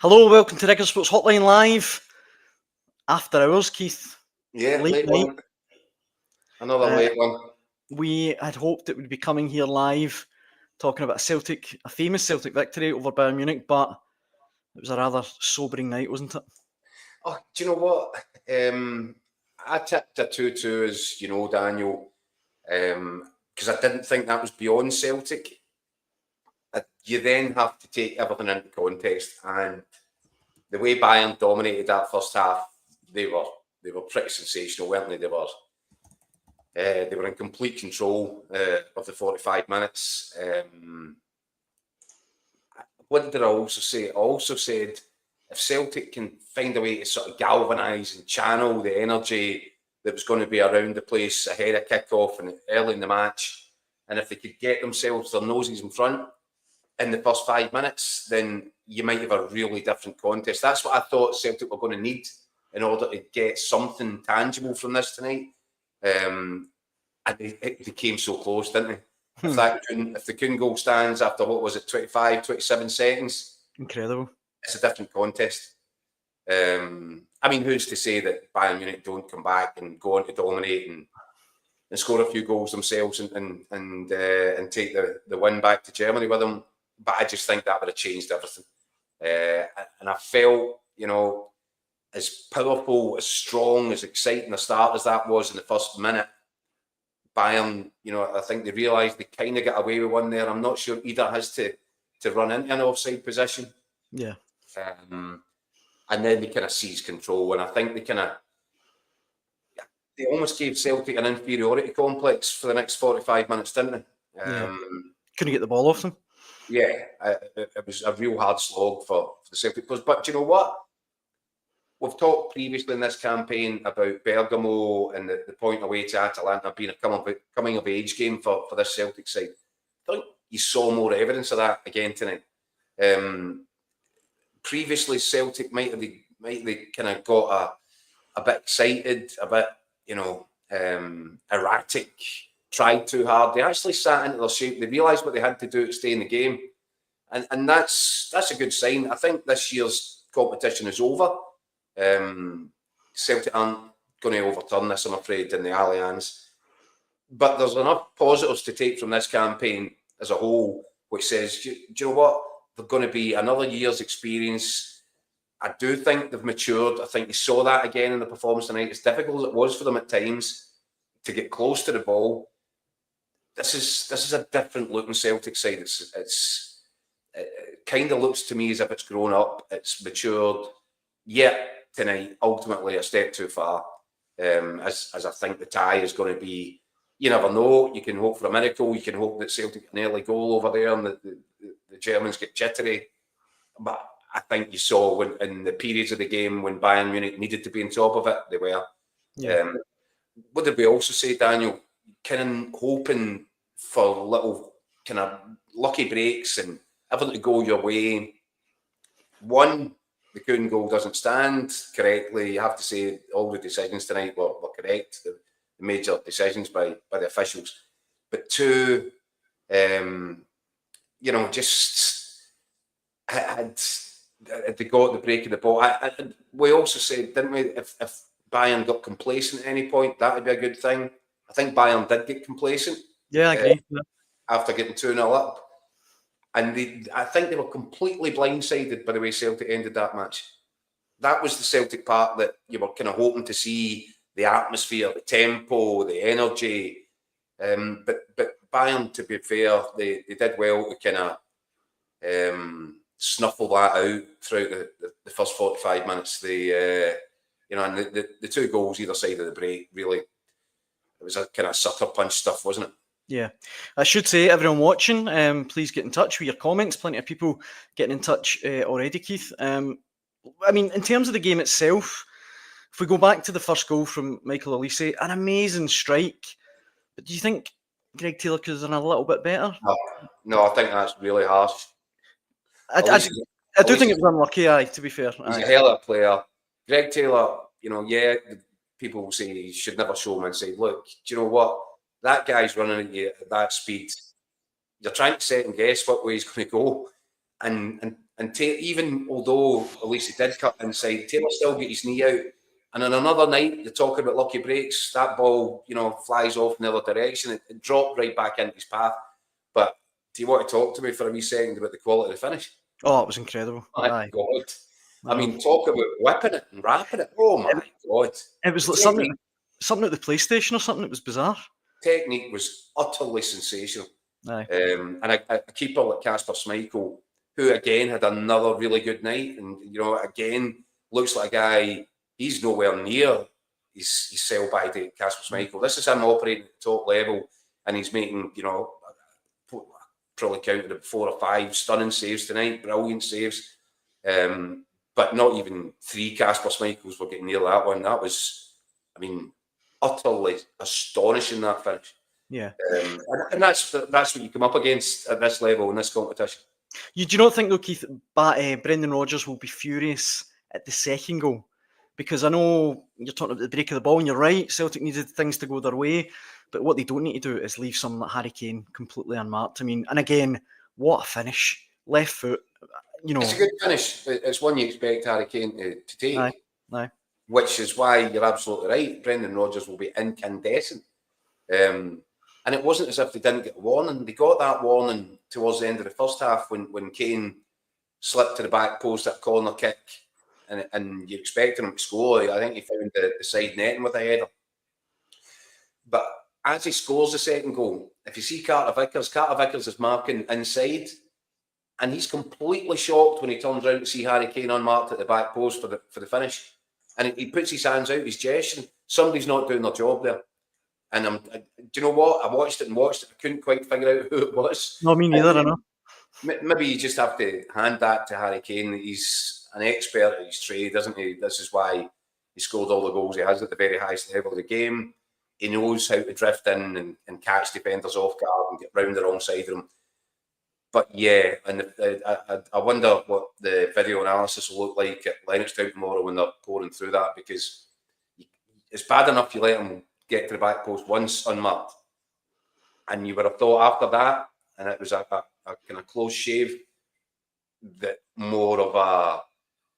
Hello, welcome to Regular Sports Hotline Live. After hours, Keith. Yeah, late late one. Another late one. We had hoped it would be coming here live, talking about a famous Celtic victory over Bayern Munich, but it was a rather sobering night, wasn't it? Oh, do you know what? I tipped a 2-2, as you know, Daniel, because I didn't think that was beyond Celtic. You then have to take everything into context, and the way Bayern dominated that first half, they were pretty sensational, weren't they? They were in complete control of the 45 minutes. What did I also say? I also said if Celtic can find a way to sort of galvanise and channel the energy that was going to be around the place ahead of kick-off and early in the match, and if they could get themselves their noses in front in the first 5 minutes, then you might have a really different contest. That's what I thought Celtic were going to need in order to get something tangible from this tonight. And they came so close, didn't they? If the couldn't goal stands after, what was it, 25, 27 seconds? Incredible. It's a different contest. I mean, who's to say that Bayern Munich don't come back and go on to dominate and score a few goals themselves and take the win back to Germany with them? But I just think that would have changed everything. And I felt, as powerful, as strong, as exciting a start as that was in the first minute, Bayern, I think they realised they kind of got away with one there. I'm not sure either has to run into an offside position. Yeah. And then they kind of seized control. And I think they almost gave Celtic an inferiority complex for the next 45 minutes, didn't they? Couldn't get the ball off them. Yeah, it was a real hard slog for the Celtic players. But do you know what? We've talked previously in this campaign about Bergamo and the point away to Atalanta being a coming of age game for this Celtic side. I think you saw more evidence of that again tonight. Previously, Celtic might have kind of got a bit excited, a bit erratic, tried too hard. They actually sat into their shape. They realised what they had to do to stay in the game, and that's a good sign. I think this year's competition is over. Celtic aren't going to overturn this, I'm afraid, in the Allianz. But there's enough positives to take from this campaign as a whole, which says, do you know what? They're going to be another year's experience. I do think they've matured. I think you saw that again in the performance tonight. As difficult as it was for them at times to get close to the ball, this is a different looking Celtic side. It kind of looks to me as if it's grown up, it's matured. Yet tonight, ultimately, a step too far. As I think the tie is going to be, you never know. You can hope for a miracle. You can hope that Celtic get an early goal over there and the Germans get jittery. But I think you saw in the periods of the game when Bayern Munich needed to be on top of it, they were. Yeah. What did we also say, Daniel? Kind of hoping for little kind of lucky breaks and everything to go your way. One, the Kuhn goal doesn't stand correctly. You have to say all the decisions tonight were correct, the major decisions by the officials. But two, just had they got the break of the ball. We also said, didn't we, if Bayern got complacent at any point, that would be a good thing. I think Bayern did get complacent. Yeah, I agree. After getting 2-0 up. And I think they were completely blindsided by the way Celtic ended that match. That was the Celtic part that you were kind of hoping to see, the atmosphere, the tempo, the energy. But Bayern, to be fair, they did well to kind of snuffle that out throughout the first 45 minutes. And the two goals either side of the break, really, it was a kind of sucker punch stuff, wasn't it? Yeah, I should say, everyone watching, please get in touch with your comments. Plenty of people getting in touch already, Keith. I mean, in terms of the game itself, if we go back to the first goal from Michael Olise, an amazing strike. But do you think Greg Taylor could have done a little bit better? No, I think that's really harsh. I do think it was unlucky, to be fair. He's a hell of a player. Greg Taylor, people will say he should never show him and say, look, do you know what? That guy's running at you at that speed. You're trying to second guess what way he's going to go. even although at least he did cut inside, Taylor still got his knee out. And on another night, you're talking about lucky breaks, that ball, flies off in the other direction. It dropped right back into his path. But do you want to talk to me for a wee second about the quality of the finish? Oh, it was incredible. My God. I mean, talk about whipping it and wrapping it. Oh, my God. It was like something at the PlayStation or something. It was bizarre. Technique was utterly sensational. And a keeper like Kasper Schmeichel, who again had another really good night, and again looks like a guy. He's nowhere near his sell-by date, Kasper Schmeichel. This is him operating at the top level, and he's making probably counted 4 or 5 stunning saves tonight, brilliant saves. But not even 3 Kasper Schmeichels were getting near that one. That was, utterly astonishing, that finish. Yeah. And that's what you come up against at this level in this competition. You do not think, though, Keith, Brendan Rodgers will be furious at the second goal? Because I know you're talking about the break of the ball, and you're right, Celtic needed things to go their way, but what they don't need to do is leave someone like Harry Kane completely unmarked. And again, what a finish. Left foot, It's a good finish. It's one you expect Harry Kane to take. Aye. Which is why you're absolutely right. Brendan Rodgers will be incandescent. And it wasn't as if they didn't get a warning. They got that warning towards the end of the first half when Kane slipped to the back post at corner kick, and you're expecting him to score. I think he found the side netting with a header. But as he scores the second goal, if you see Carter Vickers is marking inside, and he's completely shocked when he turns around to see Harry Kane unmarked at the back post for the finish. And he puts his hands out, he's gesturing. Somebody's not doing their job there. And do you know what? I watched it. I couldn't quite figure out who it was. No, me neither, I know. Maybe you just have to hand that to Harry Kane. He's an expert at his trade, isn't he? This is why he scored all the goals he has at the very highest level of the game. He knows how to drift in and catch defenders off guard and get round the wrong side of them. But yeah, and I wonder what the video analysis will look like at Lennoxtown tomorrow when they're pouring through that, because it's bad enough you let them get to the back post once unmarked, and you would have thought after that, and it was a kind of close shave, that more of a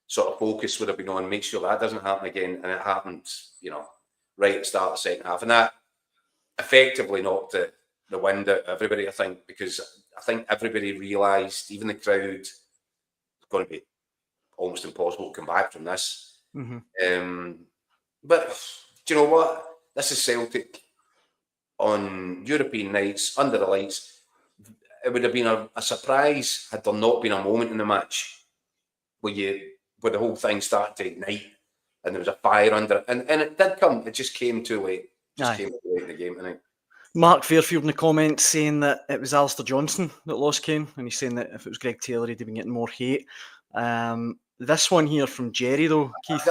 sort of focus would have been on make sure that doesn't happen again, and it happened, right at the start of the second half, and that effectively knocked the wind out of everybody, I think, because I think everybody realised, even the crowd, it's going to be almost impossible to come back from this. Mm-hmm. But do you know what? This is Celtic on European nights, under the lights. It would have been a surprise had there not been a moment in the match where the whole thing started to ignite and there was a fire under it. And it did come. It just came too late. Came too late in the game tonight. Mark Fairfield in the comments saying that it was Alistair Johnson that lost Kane, and he's saying that if it was Greg Taylor, he'd have been getting more hate. This one here from Jerry, though, Keith.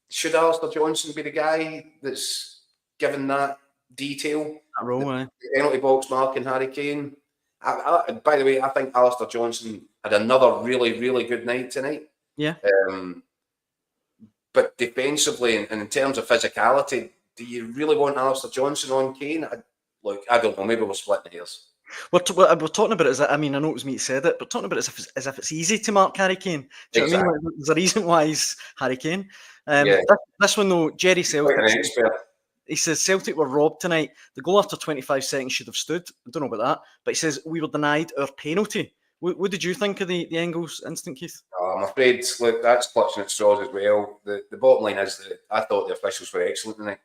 Should Alistair Johnson be the guy that's given that detail? That role, the penalty box marking Harry Kane. By the way, I think Alistair Johnson had another really, really good night tonight. Yeah. But defensively and in terms of physicality, do you really want Alistair Johnson on Kane? I don't know. Maybe we're splitting hairs. We're talking about it as I know it was me that said it, but talking about it as if it's easy to mark Harry Kane. Do you know what I mean? There's a reason why he's Harry Kane. This one though, Jerry Celtic. He says Celtic were robbed tonight. The goal after 25 seconds should have stood. I don't know about that, but he says we were denied our penalty. What did you think of the Engels incident, Keith? I'm afraid, look, that's clutching at straws as well. The bottom line is that I thought the officials were excellent tonight.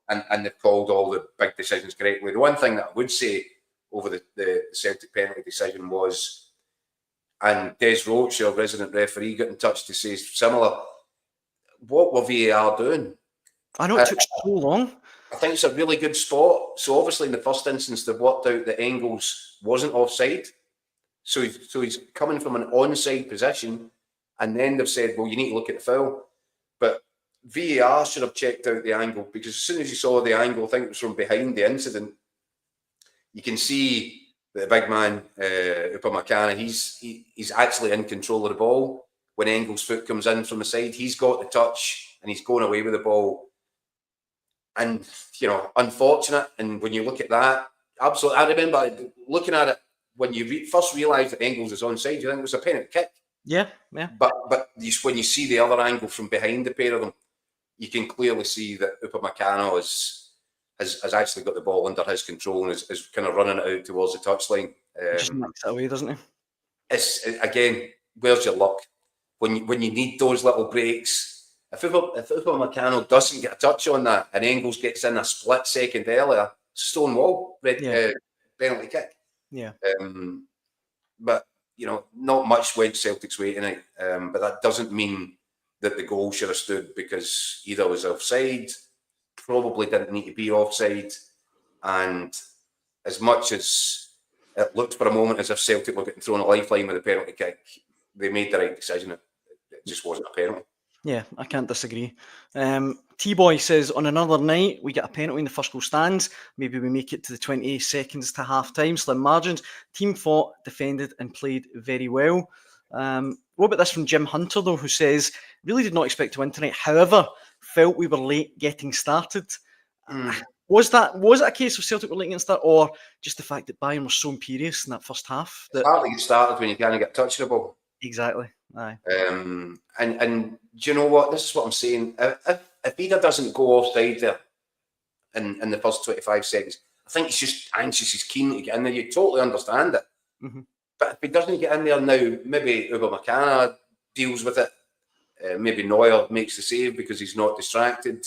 And they've called all the big decisions correctly. The one thing that I would say over the Celtic penalty decision was, and Des Roach, your resident referee, got in touch to say similar, what were VAR doing? I know it took so long. I think it's a really good spot. So obviously in the first instance, they've worked out that Engels wasn't offside. So he's coming from an onside position, and then they've said, well, you need to look at the foul. But VAR should have checked out the angle, because as soon as you saw the angle, I think it was from behind the incident, you can see that the big man, Upamecano, he's actually in control of the ball. When Engels' foot comes in from the side, he's got the touch and he's going away with the ball. And, unfortunate. And when you look at that, Absolutely. I remember looking at it when you first realised that Engels was onside, you think it was a penalty kick. Yeah. But when you see the other angle from behind the pair of them, you can clearly see that Upamecano has actually got the ball under his control and is kind of running it out towards the touchline. Just knocks it away, doesn't he? It's again, where's your luck when you need those little breaks? If Upamecano doesn't get a touch on that and Engels gets in a split second earlier, stone wall penalty kick. Yeah. But not much went Celtic's way tonight. But that doesn't mean that the goal should have stood, because either was offside, probably didn't need to be offside, and as much as it looked for a moment as if Celtic were getting thrown a lifeline with a penalty kick, they made the right decision. It just wasn't a penalty. Yeah, I can't disagree. T-Boy says, on another night, we get a penalty in the first goal stands. Maybe we make it to the 20 seconds to half-time. Slim margins. Team fought, defended and played very well. What about this from Jim Hunter, though, who says, really did not expect to win tonight. However, felt we were late getting started. Was it a case of Celtic were late getting started, or just the fact that Bayern was so imperious in that first half? It's hard to get started when you can't get touch of the ball. Exactly. Aye. And do you know what? This is what I'm saying. If Maeda doesn't go offside there in the first 25 seconds, I think he's just anxious. He's keen to get in there. You totally understand it. Mm-hmm. But if he doesn't get in there now, maybe Upamecano deals with it. Maybe Neuer makes the save because he's not distracted.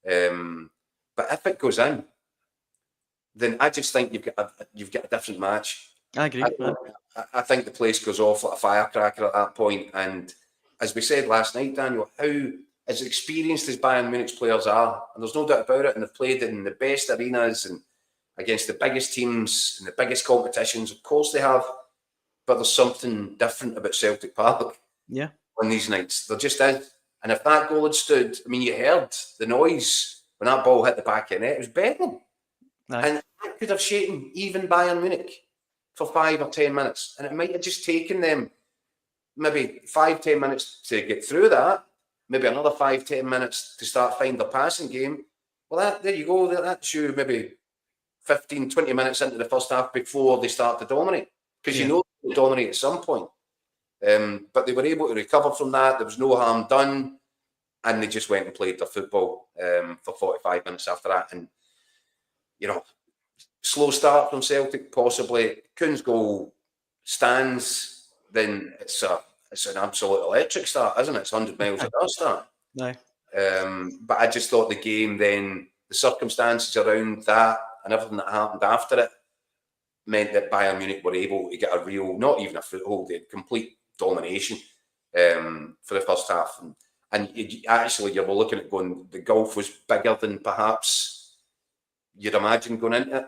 But if it goes in, then I just think you've got a different match. I agree. I think the place goes off like a firecracker at that point. And as we said last night, Daniel, how as experienced as Bayern Munich's players are, and there's no doubt about it, and they've played in the best arenas and against the biggest teams and the biggest competitions, of course they have, but there's something different about Celtic Park on these nights. There just is. And if that goal had stood, I mean, you heard the noise when that ball hit the back of the net, it was bedlam. And that could have shaken even Bayern Munich for 5 or 10 minutes. And it might have just taken them maybe 5-10 minutes to get through that, maybe another 5-10 minutes to start finding their passing game. Well, there you go. That's you maybe 15-20 minutes into the first half before they start to dominate. Because you know they'll dominate at some point. But they were able to recover from that. There was no harm done. And they just went and played their football for 45 minutes after that. And, slow start from Celtic, possibly. Kuhn's goal stands, then it's an absolute electric start, isn't it? It's 100 miles an hour start. But I just thought the game then, the circumstances around that and everything that happened after it meant that Bayern Munich were able to get a real, not even a foothold, they had complete domination for the first half. And you were looking at going, the gulf was bigger than perhaps you'd imagine going into it.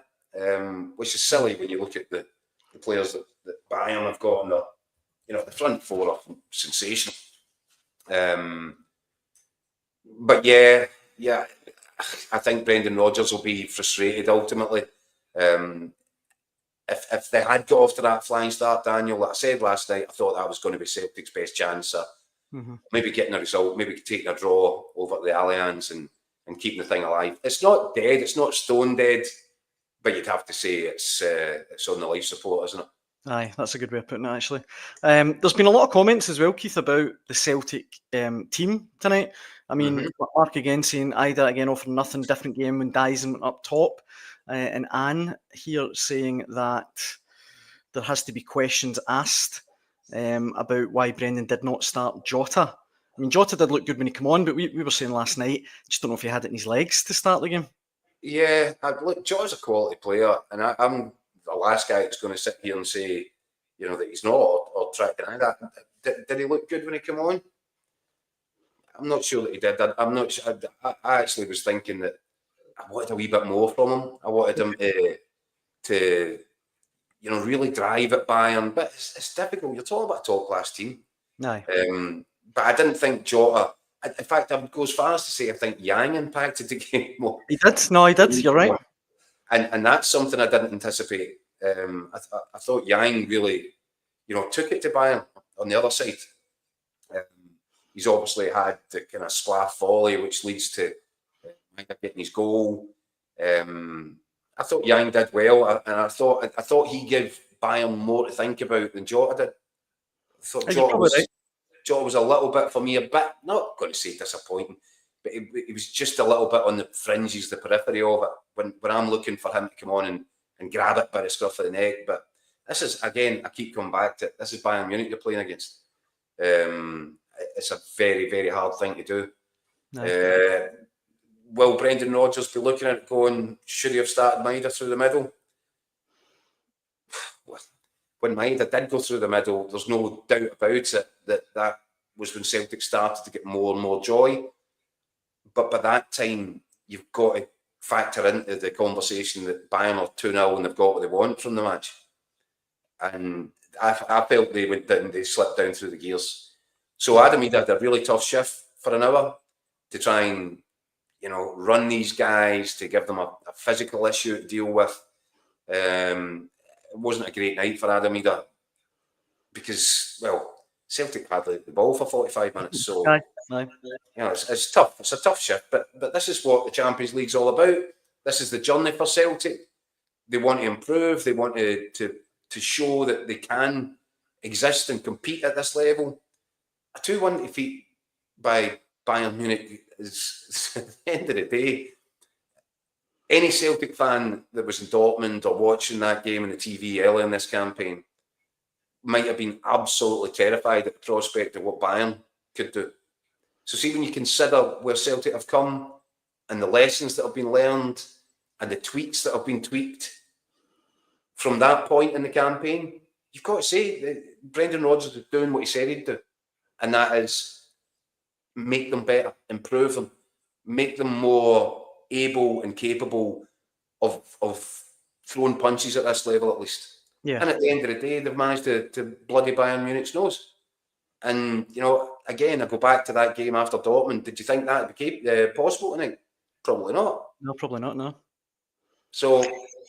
Which is silly when you look at the players that Bayern have got on the front four are sensational. But I think Brendan Rodgers will be frustrated ultimately. If they had got off to that flying start, Daniel, like I said last night, I thought that was going to be Celtic's best chance. Maybe getting a result, maybe taking a draw over the Allianz and keeping the thing alive. It's not dead, it's not stone dead. But you'd have to say it's on the life support, isn't it? Aye, that's a good way of putting it, actually. There's been a lot of comments as well, Keith, about the Celtic team tonight. I mean, Mark again saying Maeda again offering nothing, different game when Dyson went up top. And Anne here saying that there has to be questions asked about why Brendan did not start Jota. I mean, Jota did look good when he came on, but we were saying last night, just don't know if he had it in his legs to start the game. Yeah, look, Jota's a quality player, and I'm the last guy that's going to sit here and say, that he's not or try to deny that. Did he look good when he came on? I'm not sure that he did. I'm not sure. I actually was thinking that I wanted a wee bit more from him. I wanted him to really drive at Bayern, but it's difficult. You're talking about a top class team. Aye. But I didn't think Jota. In fact, I would go as far as to say I think Yang impacted the game more. He did. No, he did. You're right. And that's something I didn't anticipate. I thought Yang really, took it to Bayern on the other side. He's obviously had the kind of splash volley, which leads to getting his goal. I thought Yang did well, and I thought he gave Bayern more to think about than Jota did. I thought Jota was a little bit, for me, a bit, not going to say disappointing, but it was just a little bit on the fringes, the periphery of it, when I'm looking for him to come on and grab it by the scruff of the neck. But this is, again, I keep coming back to it, this is Bayern Munich you're playing against. It's a very, very hard thing to do. Nice. Will Brendan Rodgers be looking at it going, should he have started Maeda through the middle? When Maeda did go through the middle, there's no doubt about it that was when Celtic started to get more and more joy. But by that time, you've got to factor into the conversation that Bayern are 2-0 and they've got what they want from the match. And I felt they went down, they slipped down through the gears. So Adam Maeda had a really tough shift for an hour to try and, run these guys, to give them a physical issue to deal with. It wasn't a great night for Adam Maeda because, Celtic had the ball for 45 minutes. So, it's tough. It's a tough shift. But this is what the Champions League's all about. This is the journey for Celtic. They want to improve. They want to show that they can exist and compete at this level. A 2-1 defeat by Bayern Munich is, at the end of the day, any Celtic fan that was in Dortmund or watching that game on the TV early in this campaign might have been absolutely terrified at the prospect of what Bayern could do. So see, when you consider where Celtic have come and the lessons that have been learned and the tweaks that have been tweaked from that point in the campaign, you've got to say that Brendan Rodgers is doing what he said he'd do. And that is make them better, improve them, make them more able and capable of throwing punches at this level at least. Yeah. And at the end of the day, they've managed to bloody Bayern Munich's nose. And, again, I go back to that game after Dortmund. Did you think that became possible tonight? Probably not. No, probably not, no. So,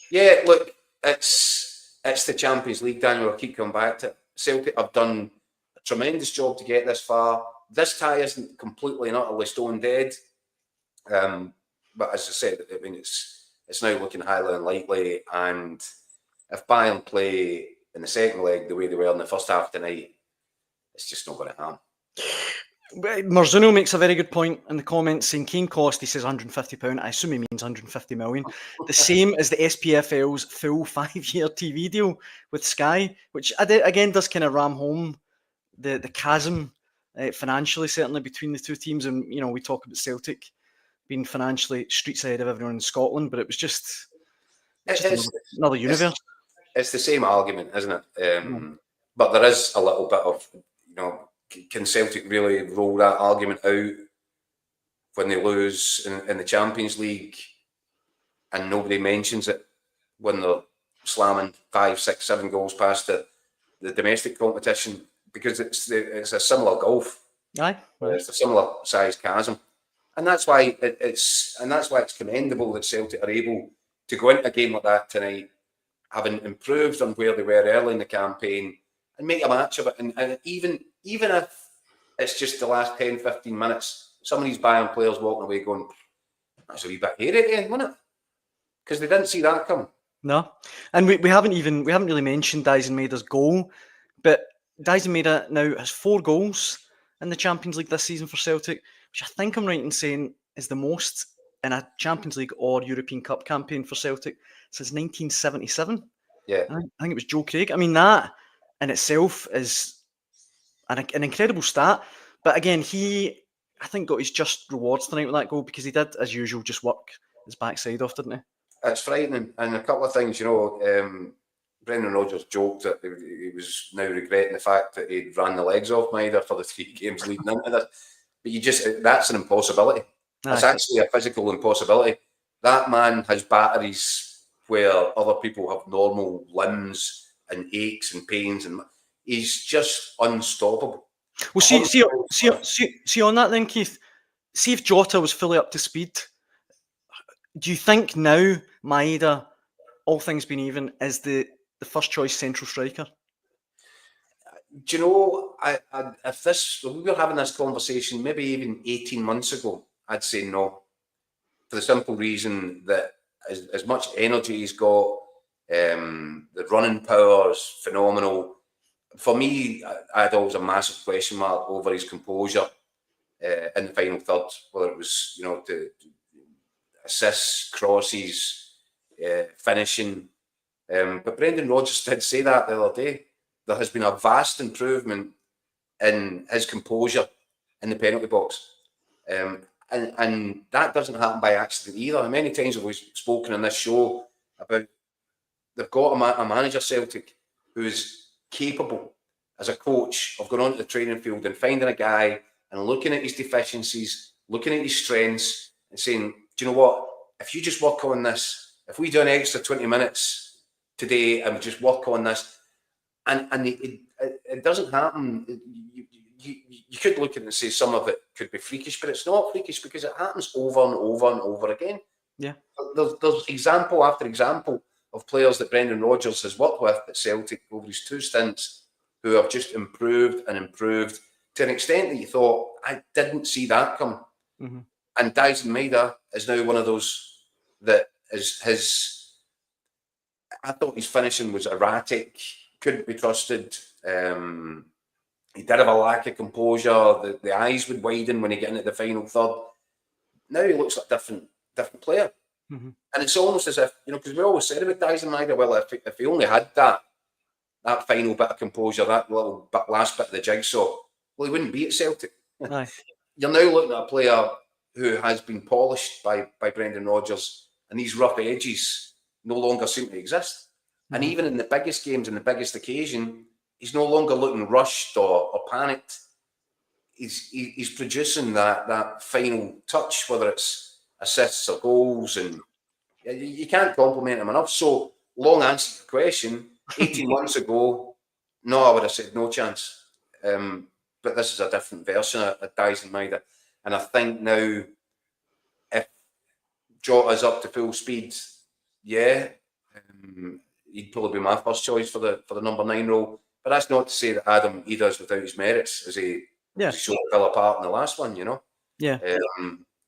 yeah, look, it's the Champions League, Daniel. I'll keep coming back to it. Celtic have done a tremendous job to get this far. This tie isn't completely and utterly stone dead. But as I said, I mean, it's now looking highly unlikely. And if Bayern play in the second leg the way they were in the first half tonight, it's just not going to happen. Marzuno makes a very good point in the comments saying Kane cost, he says £150. I assume he means 150 million. The same as the SPFL's full 5-year TV deal with Sky, which again does kind of ram home the chasm financially, certainly between the two teams. And, we talk about Celtic being financially streets ahead of everyone in Scotland, but it was just another universe. It's the same argument, isn't it? But there is a little bit of, can Celtic really roll that argument out when they lose in the Champions League and nobody mentions it when they're slamming 5, 6, 7 goals past the domestic competition? Because it's a similar gulf. Aye. It's a similar size chasm. And that's why it's commendable that Celtic are able to go into a game like that tonight, having improved on where they were early in the campaign, and make a match of it. And even if it's just the last 10, 15 minutes, some of these Bayern players walking away going, that's a wee bit hairy at the end, wasn't it? Because they didn't see that come. No. And we haven't really mentioned Dyson Maeda's goal, but Dyson Maeda now has 4 goals in the Champions League this season for Celtic, which I think I'm right in saying is the most in a Champions League or European Cup campaign for Celtic since 1977. Yeah. I think it was Joe Craig. I mean, that in itself is an incredible stat. But again, he, I think, got his just rewards tonight with that goal because he did, as usual, just work his backside off, didn't he? It's frightening. And a couple of things, Brendan Rodgers joked that he was now regretting the fact that he'd ran the legs off Maeda for the 3 games leading into this. But that's an impossibility. That's actually a physical impossibility. That man has batteries where other people have normal limbs and aches and pains, and he's just unstoppable. Well, see on that then, Keith. See if Jota was fully up to speed. Do you think now Maeda, all things being even, is the first choice central striker? Do you know, if we were having this conversation maybe even 18 months ago, I'd say no. For the simple reason that as much energy he's got. The running power is phenomenal. For me, I had always a massive question mark over his composure in the final third, whether it was, the assists, crosses, finishing. But Brendan Rodgers did say that the other day. There has been a vast improvement in his composure in the penalty box. And that doesn't happen by accident either. And many times we've spoken on this show about they've got a manager, Celtic, who is capable as a coach of going onto the training field and finding a guy and looking at his deficiencies, looking at his strengths and saying, do you know what? If you just work on this, if we do an extra 20 minutes today and we just work on this, and it doesn't happen. You could look at it and say some of it could be freakish, but it's not freakish because it happens over and over and over again. Yeah. There's example after example of players that Brendan Rodgers has worked with at Celtic over his 2 stints who have just improved and improved to an extent that you thought, I didn't see that coming. Mm-hmm. And Dail Maeda is now one of those that is his. I thought his finishing was erratic, couldn't be trusted. He did have a lack of composure. The eyes would widen when he get into the final third. Now he looks like a different player. Mm-hmm. And it's almost as if, because we always said about Dail Maeda, well, if he only had that final bit of composure, that little last bit of the jigsaw, well, he wouldn't be at Celtic. Aye. You're now looking at a player who has been polished by Brendan Rodgers, and these rough edges no longer seem to exist. Mm-hmm. And even in the biggest games and the biggest occasion, he's no longer looking rushed or panicked. He's producing that final touch, whether it's assists or goals, and you can't compliment him enough. So, long answer to the question, 18 months ago, no, I would have said no chance. But this is a different version of Dail Maeda. And I think now, if Jota's up to full speed, he'd probably be my first choice for the number 9 role. But that's not to say that Adam either is without his merits, as he fell apart in the last one, Yeah.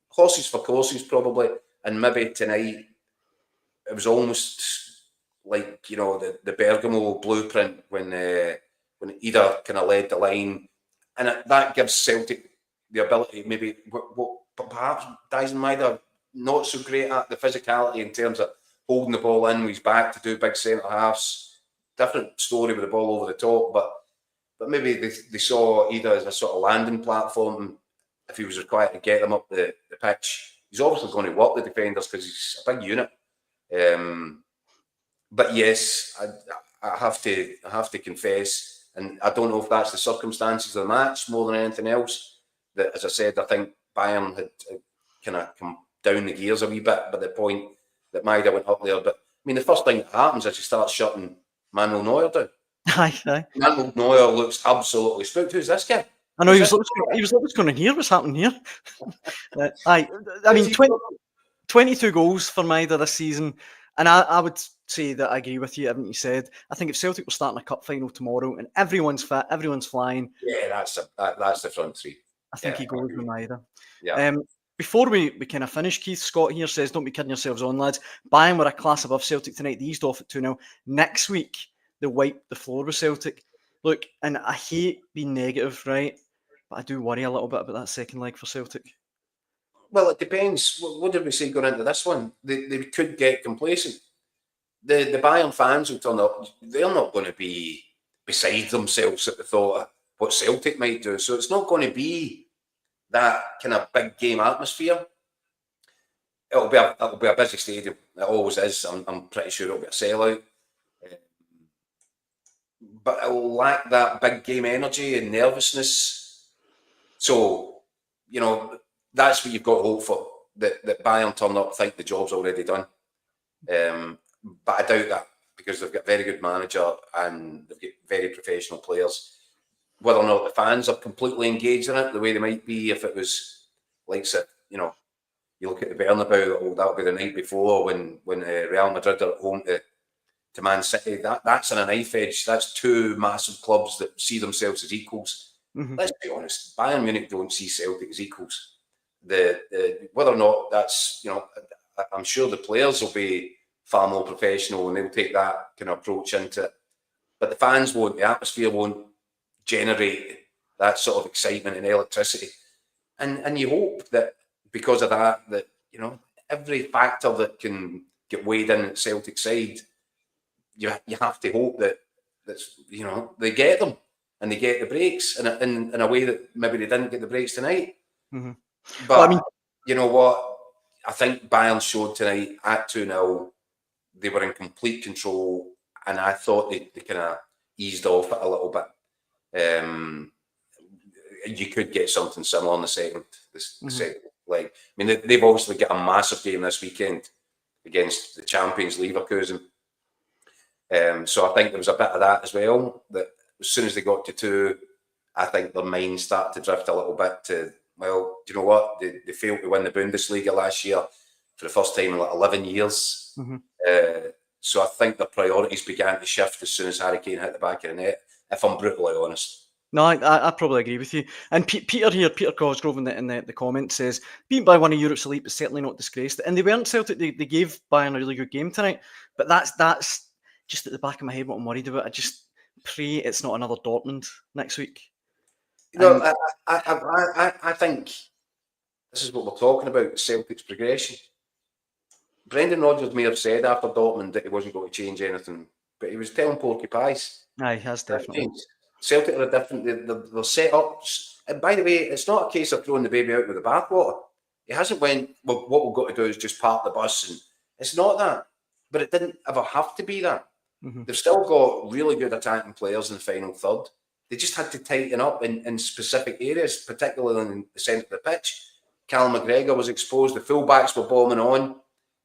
Horses for courses, probably. And maybe tonight, it was almost like, the Bergamo blueprint when Ida kind of led the line. And that gives Celtic the ability, maybe, but perhaps Dail Maeda not so great at the physicality in terms of holding the ball in with his back to do big centre halves. Different story with the ball over the top, but maybe they saw Ida as a sort of landing platform. If he was required to get them up the pitch, he's obviously going to work the defenders because he's a big unit. But yes, I have to confess. And I don't know if that's the circumstances of the match more than anything else. That, as I said, I think Bayern had kind of come down the gears a wee bit by the point that Maeda went up there. But I mean, the first thing that happens is he starts shutting Manuel Neuer down. Aye. Manuel Neuer looks absolutely spooked. Who's this guy? I know he was always going to hear what's happening here. I mean, 22 goals for Maeda this season. And I would say that I agree with you, everything you said. I think if Celtic were starting a cup final tomorrow and everyone's fit, everyone's flying. Yeah, that's the front three. I think he goes with Maeda. Yeah. Before we kind of finish, Keith Scott here says, don't be kidding yourselves on, lads. Bayern were a class above Celtic tonight. They eased off at 2-0. Next week, they wipe the floor with Celtic. Look, and I hate being negative, right? But I do worry a little bit about that second leg for Celtic. Well, it depends. What did we say going into this one? They could get complacent. The Bayern fans who turn up, they're not going to be beside themselves at the thought of what Celtic might do. So it's not going to be that kind of big game atmosphere. It'll be a busy stadium. It always is. I'm pretty sure it'll be a sellout. But it'll lack that big game energy and nervousness. So, that's what you've got to hope for. That Bayern turn up, think the job's already done. But I doubt that because they've got a very good manager and they've got very professional players. Whether or not the fans are completely engaged in it, the way they might be if it was like, you look at the Bernabeu, that'll be the night before when Real Madrid are at home to Man City. That's on a knife edge. That's two massive clubs that see themselves as equals. Mm-hmm. Let's be honest, Bayern Munich don't see Celtic as equals. Whether or not that's, I'm sure the players will be far more professional and they'll take that kind of approach into it. But the fans won't, the atmosphere won't generate that sort of excitement and electricity. And you hope that because of that, every factor that can get weighed in at Celtic side, you have to hope that they get them and they get the breaks in a way that maybe they didn't get the breaks tonight. Mm-hmm. But well, I mean, you know what? I think Bayern showed tonight at 2-0, they were in complete control, and I thought they kind of eased off it a little bit. You could get something similar in the second leg. I mean, they've obviously got a massive game this weekend against the champions Leverkusen. So I think there was a bit of that as well, that as soon as they got to 2, I think their minds started to drift a little bit to, well, do you know what? They failed to win the Bundesliga last year for the first time in like 11 years. Mm-hmm. So I think their priorities began to shift as soon as Harry Kane hit the back of the net, if I'm brutally honest. No, I probably agree with you. And Peter Cosgrove in the comments says, being by one of Europe's elite, but certainly not disgraced. And they weren't Celtic. They gave Bayern a really good game tonight. But that's just at the back of my head what I'm worried about. I just pray it's not another Dortmund next week. I think this is what we're talking about, Celtic's progression. Brendan Rodgers may have said after Dortmund that he wasn't going to change anything, but he was telling porky pies. Aye, he has definitely. Celtic are different. They're set up. And by the way, it's not a case of throwing the baby out with the bathwater. It hasn't went, well, what we've got to do is just park the bus. And it's not that. But it didn't ever have to be that. Mm-hmm. They've still got really good attacking players in the final third. They just had to tighten up in specific areas, particularly in the centre of the pitch. Callum McGregor was exposed. The fullbacks were bombing on.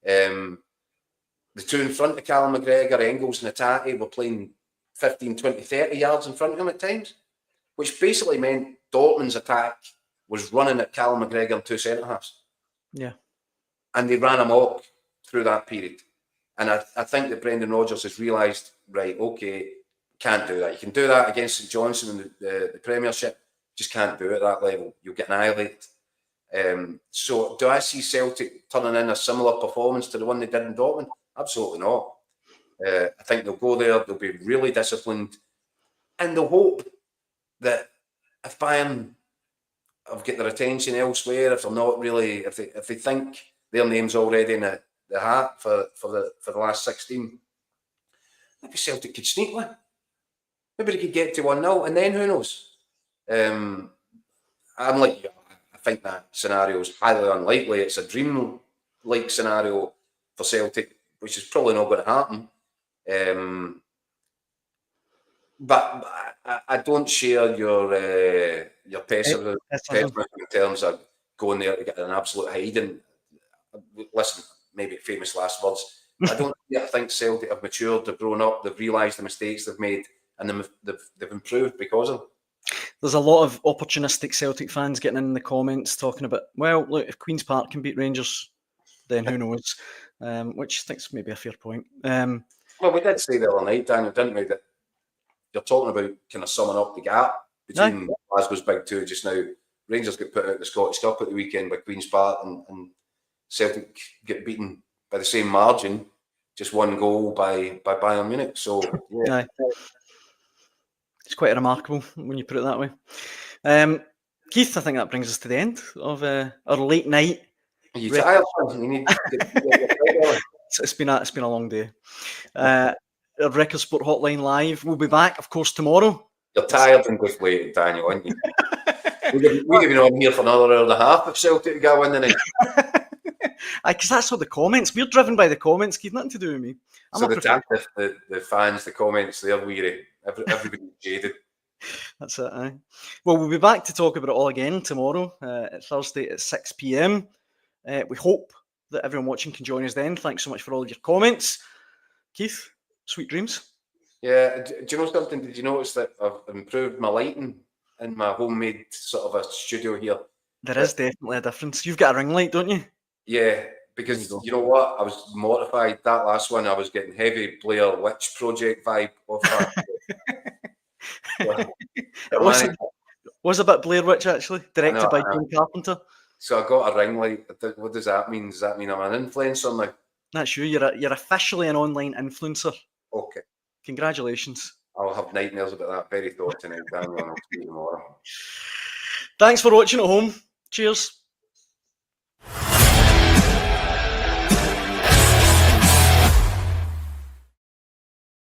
The two in front of Callum McGregor, Engels and Hatate, were playing 15, 20, 30 yards in front of him at times, which basically meant Dortmund's attack was running at Callum McGregor and two centre-halves. Yeah. And they ran amok through that period. And I think that Brendan Rodgers has realised, right, okay, can't do that. You can do that against St Johnstone in the Premiership, just can't do it at that level. You'll get annihilated. So do I see Celtic turning in a similar performance to the one they did in Dortmund? Absolutely not. I think they'll go there, they'll be really disciplined, and they'll hope that if Bayern have got their attention elsewhere, if they're not really, if they think their name's already in the hat for the last 16, maybe Celtic could sneak one. Maybe they could get to 1-0, and then who knows? I'm like you. I think that scenario is highly unlikely. It's a dream-like scenario for Celtic, which is probably not going to happen. But I don't share your pessimism in terms of going there to get an absolute hiding. Listen, maybe famous last words. I think Celtic have matured, they've grown up, they've realised the mistakes they've made, and they've improved because of them. There's a lot of opportunistic Celtic fans getting in the comments talking about, well, look, if Queen's Park can beat Rangers, then who knows? Which I think's maybe a fair point. Well, we did say the other night, Daniel, didn't we, that you're talking about kind of summing up the gap between Glasgow's big two just now. Rangers get put out the Scottish Cup at the weekend by Queen's Park, and Celtic get beaten by the same margin, just one goal by Bayern Munich. So, yeah. It's quite remarkable when you put it that way. Keith, I think that brings us to the end of our late night. Are you tired? It's been a long day. Our Record Sport Hotline Live. We'll be back, of course, tomorrow. You're tired and deflated, Daniel, aren't you? We'd have been on here for another hour and a half if Celtic got win tonight. Because that's all the comments. We're driven by the comments, Keith. Nothing to do with me. So the fans, the comments, they're weary. Everybody's jaded. That's it, aye. Well, we'll be back to talk about it all again tomorrow, Thursday at 6 p.m. We hope that everyone watching can join us then. Thanks so much for all of your comments. Keith, sweet dreams. Yeah, do you know something? Did you notice that I've improved my lighting in my homemade sort of a studio here? There is definitely a difference. You've got a ring light, don't you? Yeah, because you know what? I was mortified. That last one, I was getting heavy Blair Witch Project vibe off that. It was a bit Blair Witch, actually, directed by John Carpenter. So I got a ring light. What does that mean? Does that mean I'm an influencer now? That's you. You're officially an online influencer. Okay. Congratulations. I'll have nightmares about that very thought tonight, Daniel, and I'll see you tomorrow. Thanks for watching at home. Cheers.